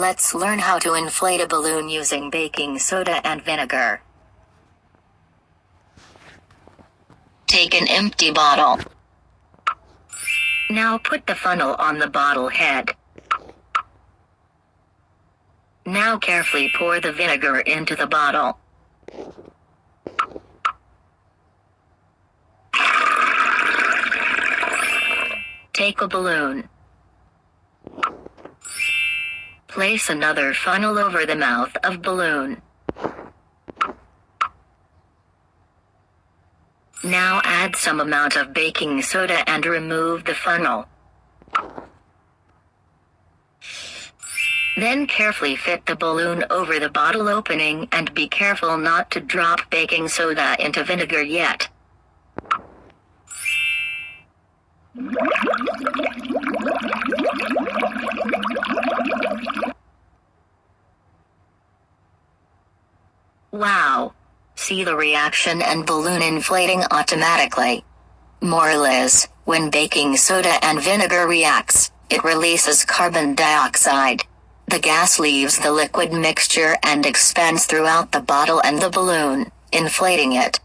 Let's learn how to inflate a balloon using baking soda and vinegar. Take an empty bottle. Now put the funnel on the bottle head. Now carefully pour the vinegar into the bottle. Take a balloon. Place another funnel over the mouth of balloon. Now add some amount of baking soda and remove the funnel. Then carefully fit the balloon over the bottle opening and be careful not to drop baking soda into vinegar yet. Wow! See the reaction and balloon inflating automatically. Morale: when baking soda and vinegar reacts, it releases carbon dioxide. The gas leaves the liquid mixture and expands throughout the bottle and the balloon, inflating it.